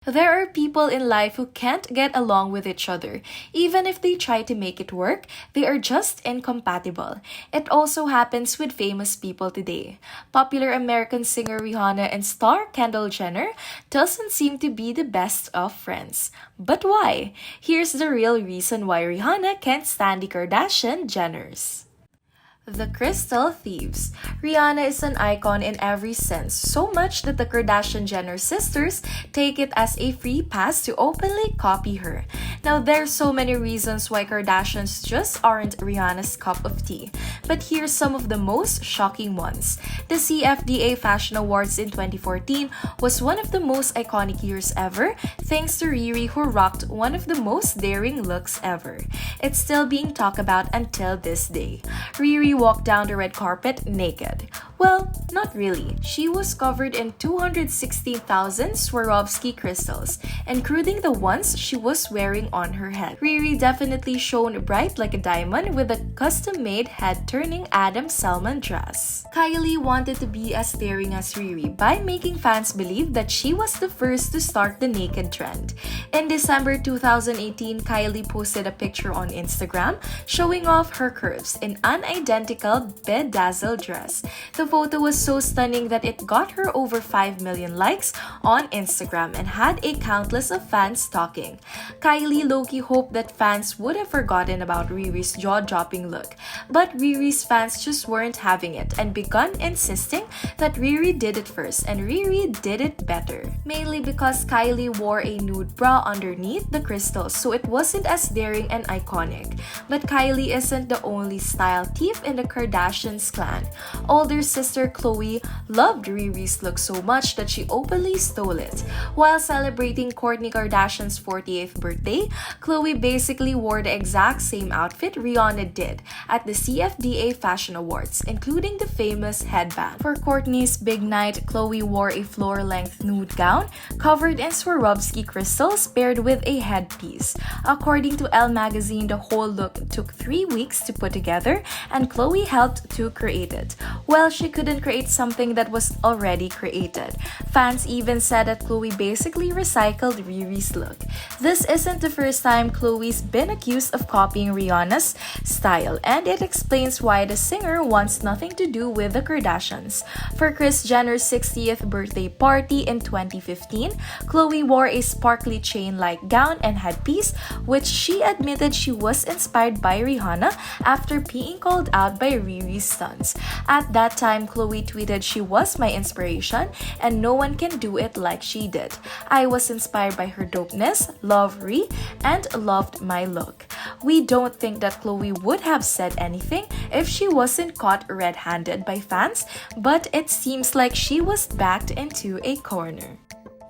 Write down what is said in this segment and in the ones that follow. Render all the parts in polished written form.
There are people in life who can't get along with each other. Even if they try to make it work, they are just incompatible. It also happens with famous people today. Popular American singer Rihanna and star Kendall Jenner doesn't seem to be the best of friends. But why? Here's the real reason why Rihanna can't stand the Kardashian-Jenners. The Crystal Thieves. Rihanna is an icon in every sense, so much that the Kardashian-Jenner sisters take it as a free pass to openly copy her. Now, there's so many reasons why Kardashians just aren't Rihanna's cup of tea, but here's some of the most shocking ones. The CFDA Fashion Awards in 2014 was one of the most iconic years ever, thanks to Riri, who rocked one of the most daring looks ever. It's still being talked about until this day. Riri walked down the red carpet naked. Well, not really. She was covered in 216,000 Swarovski crystals, including the ones she was wearing on her head. Riri definitely shone bright like a diamond with a custom-made head-turning Adam Selman dress. Kylie wanted to be as daring as Riri by making fans believe that she was the first to start the naked trend. In December 2018, Kylie posted a picture on Instagram showing off her curves in an identical bedazzled dress. The photo was so stunning that it got her over 5 million likes on Instagram and had a countless of fans talking. Kylie low-key hoped that fans would have forgotten about Riri's jaw-dropping look, but Riri's fans just weren't having it and begun insisting that Riri did it first and Riri did it better. Mainly because Kylie wore a nude bra underneath the crystals, so it wasn't as daring and iconic. But Kylie isn't the only style thief in the Kardashians clan. Older sister Khloe loved Riri's look so much that she openly stole it. While celebrating Kourtney Kardashian's 48th birthday, Khloe basically wore the exact same outfit Rihanna did at the CFDA Fashion Awards, including the famous headband. For Kourtney's big night, Khloe wore a floor-length nude gown covered in Swarovski crystals paired with a headpiece. According to Elle magazine, the whole look took 3 weeks to put together and Khloe helped to create it. Well, she couldn't create something that was already created. Fans even said that Khloe basically recycled Riri's look. This isn't the first time Khloe's been accused of copying Rihanna's style, and it explains why the singer wants nothing to do with the Kardashians. For Kris Jenner's 60th birthday party in 2015, Khloe wore a sparkly chain-like gown and headpiece, which she admitted she was inspired by Rihanna after being called out by Riri's stunts. At that time, Khloe tweeted, "She was my inspiration and no one can do it like she did. I was inspired by her dopeness, loved Ri, and loved my look." We don't think that Khloe would have said anything if she wasn't caught red-handed by fans, but it seems like she was backed into a corner.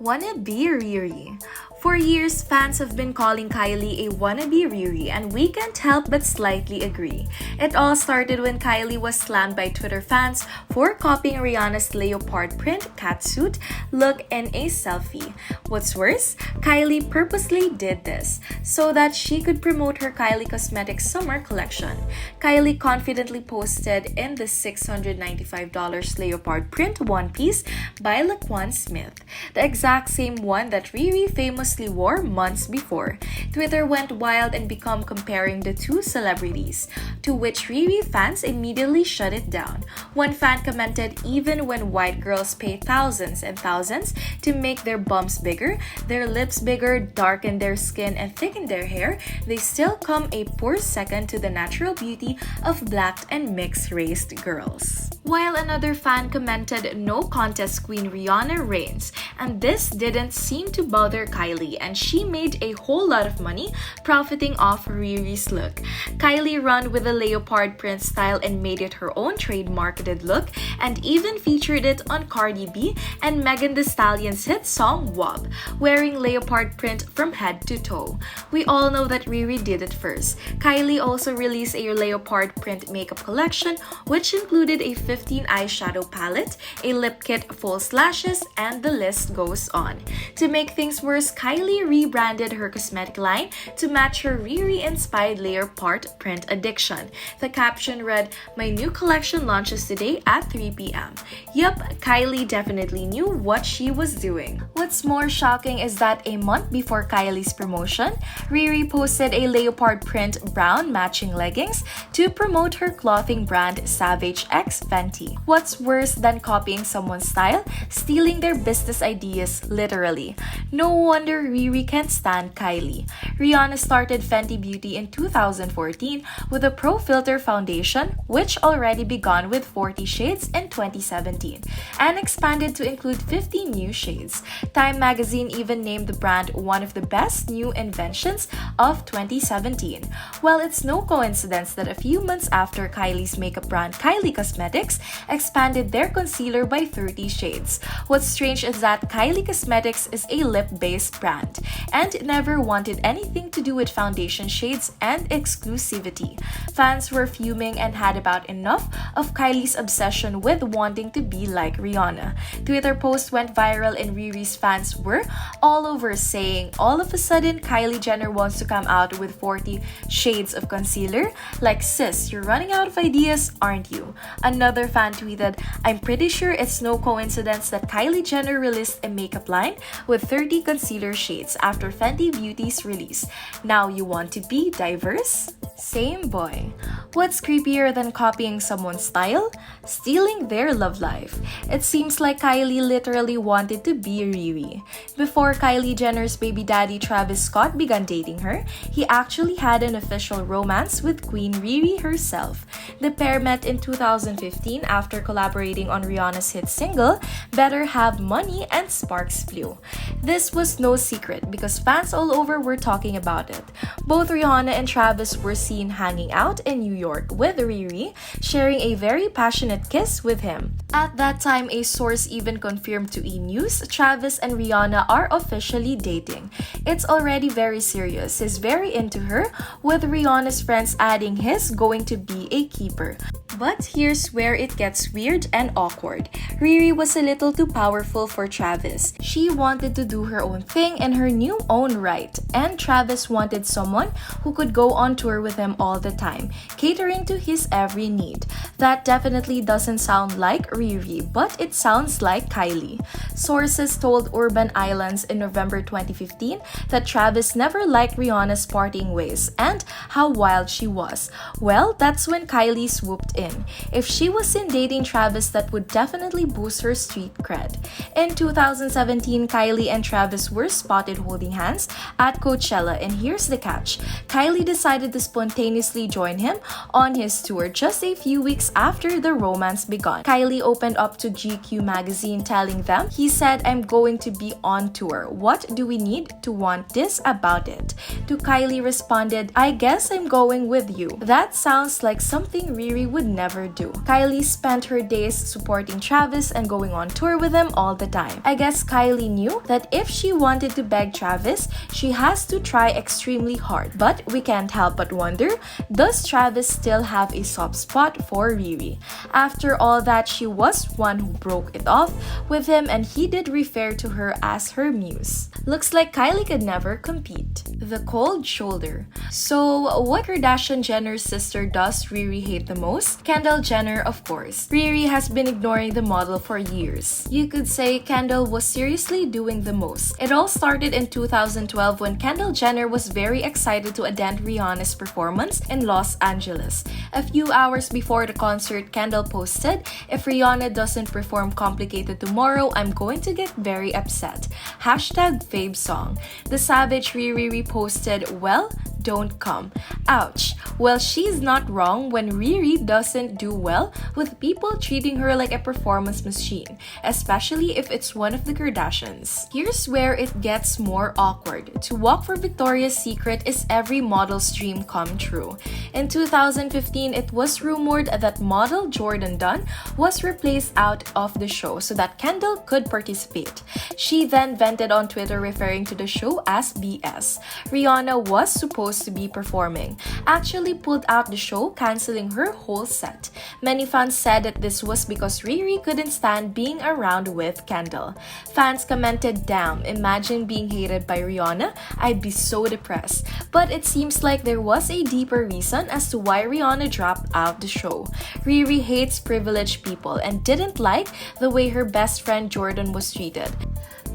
Wanna Be Reary. For years, fans have been calling Kylie a wannabe Riri, and we can't help but slightly agree. It all started when Kylie was slammed by Twitter fans for copying Rihanna's leopard print catsuit look in a selfie. What's worse, Kylie purposely did this so that she could promote her Kylie Cosmetics summer collection. Kylie confidently posted in the $695 leopard print one piece by Laquan Smith, the exact same one that Riri famously wore months before. Twitter went wild and began comparing the two celebrities, to which Riri fans immediately shut it down. One fan commented, "Even when white girls pay thousands and thousands to make their bumps bigger, their lips bigger, darken their skin, and thicken their hair, they still come a poor second to the natural beauty of black and mixed-raced girls." While another fan commented, "No contest queen Rihanna reigns," and this didn't seem to bother Kylie, and she made a whole lot of money profiting off Riri's look. Kylie ran with the leopard print style and made it her own trademarketed look, and even featured it on Cardi B and Megan Thee Stallion's hit song WAP, wearing leopard print from head to toe. We all know that Riri did it first. Kylie also released a leopard print makeup collection, which included a 2015 eyeshadow palette, a lip kit, false lashes, and the list goes on. To make things worse, Kylie rebranded her cosmetic line to match her Riri-inspired layer part print addiction. The caption read, "My new collection launches today at 3 p.m. Yup, Kylie definitely knew what she was doing. What's more shocking is that a month before Kylie's promotion, Riri posted a leopard print brown matching leggings to promote her clothing brand Savage X Fenty. What's worse than copying someone's style? Stealing their business ideas, literally. No wonder Riri can't stand Kylie. Rihanna started Fenty Beauty in 2014 with a Pro Filter foundation, which already began with 40 shades in 2017 and expanded to include 50 new shades. Time magazine even named the brand one of the best new inventions of 2017. Well, it's no coincidence that a few months after Kylie's makeup brand Kylie Cosmetics expanded their concealer by 30 shades. What's strange is that Kylie Cosmetics is a lip-based brand and never wanted anything to do with foundation shades and exclusivity. Fans were fuming and had about enough of Kylie's obsession with wanting to be like Rihanna. Twitter posts went viral and Riri's fans were all over saying, "All of a sudden, Kylie Jenner wants to come out with 40 shades of concealer? Like, sis, you're running out of ideas, aren't you?" Another fan tweeted, "I'm pretty sure it's no coincidence that Kylie Jenner released a makeup line with 30 concealer shades after Fenty Beauty's release. Now you want to be diverse?" Same boy. What's creepier than copying someone's style? Stealing their love life. It seems like Kylie literally wanted to be Riri. Before Kylie Jenner's baby daddy Travis Scott began dating her, he actually had an official romance with Queen Riri herself. The pair met in 2015 after collaborating on Rihanna's hit single, Better Have Money, and sparks flew. This was no secret because fans all over were talking about it. Both Rihanna and Travis were seen hanging out in New York with Riri, sharing a very passionate kiss with him. At that time, a source even confirmed to E! News Travis and Rihanna are officially dating. It's already very serious. He's very into her, with Rihanna's friends adding he's going to be a keeper. But here's where it gets weird and awkward. Riri was a little too powerful for Travis. She wanted to do her own thing in her new own right, and Travis wanted someone who could go on tour with him all the time, catering to his every need. That definitely doesn't sound like Riri, but it sounds like Kylie. Sources told Urban Islands in November 2015 that Travis never liked Rihanna's partying ways and how wild she was. Well, that's when Kylie swooped in. If she was seen dating Travis, that would definitely boost her street cred. In 2017, Kylie and Travis were spotted holding hands at Coachella, and here's the catch. Kylie decided to spontaneously join him on his tour just a few weeks after the romance began. Kylie opened up to GQ magazine telling them, "He said I'm going to be on tour. What do we need to want this about it?" To Kylie responded, "I guess I'm going with you." That sounds like something Riri would never do. Kylie spent her days supporting Travis and going on tour with him all the time. I guess Kylie knew that if she wanted to beg Travis, she has to try extremely hard. But we can't help but wonder, does Travis still have a soft spot for Riri? After all that, she was one who broke it off with him, and he did refer to her as her muse. Looks like Kylie could never compete. The cold shoulder. So, what Kardashian-Jenner's sister does Riri hate the most? Kendall Jenner, of course. Riri has been ignoring the model for years. You could say Kendall was seriously doing the most. It all started in 2012 when Kendall Jenner was very excited to attend Rihanna's performance in Los Angeles. A few hours before the concert, Kendall posted, "If Rihanna doesn't perform Complicated tomorrow, I'm going to get very upset. #fave song." The savage Riri reposted, "Well, don't come." Ouch. Well, she's not wrong when Riri doesn't do well with people treating her like a performance machine, especially if it's one of the Kardashians. Here's where it gets more awkward. To walk for Victoria's Secret is every model's dream come true. In 2015, it was rumored that model Jordan Dunn was replaced out of the show so that Kendall could participate. She then vented on Twitter referring to the show as BS. Rihanna was supposed supposed to be performing, actually pulled out the show, canceling her whole set. Many fans said that this was because Riri couldn't stand being around with Kendall. Fans commented, "Damn, imagine being hated by Rihanna? I'd be so depressed." But it seems like there was a deeper reason as to why Rihanna dropped out the show. Riri hates privileged people and didn't like the way her best friend Jordan was treated.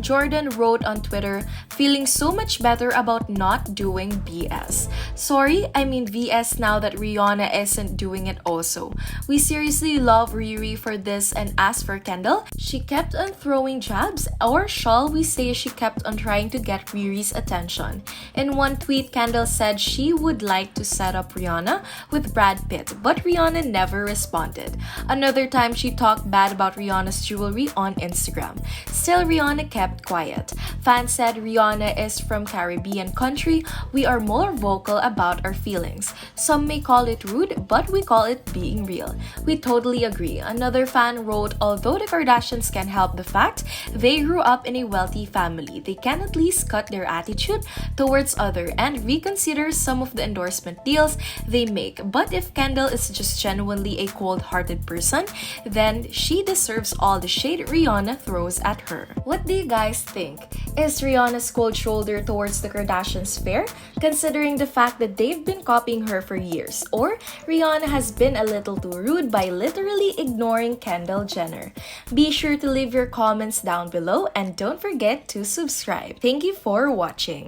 Jordan wrote on Twitter, "Feeling so much better about not doing BS. Sorry, I mean VS now that Rihanna isn't doing it also. We seriously love Riri for this, and as for Kendall, she kept on throwing jabs, or shall we say she kept on trying to get Riri's attention." In one tweet, Kendall said she would like to set up Rihanna with Brad Pitt, but Rihanna never responded. Another time, she talked bad about Rihanna's jewelry on Instagram. Still, Rihanna kept quiet. Fans said Rihanna is from Caribbean country. We are more vocal about our feelings. Some may call it rude, but we call it being real. We totally agree. Another fan wrote, "Although the Kardashians can help the fact they grew up in a wealthy family, they can at least cut their attitude towards other and reconsider some of the endorsement deals they make. But if Kendall is just genuinely a cold-hearted person, then she deserves all the shade Rihanna throws at her." What do you guys think? Is Rihanna's cold shoulder towards the Kardashians fair, considering the fact that they've been copying her for years? Or Rihanna has been a little too rude by literally ignoring Kendall Jenner? Be sure to leave your comments down below and don't forget to subscribe. Thank you for watching.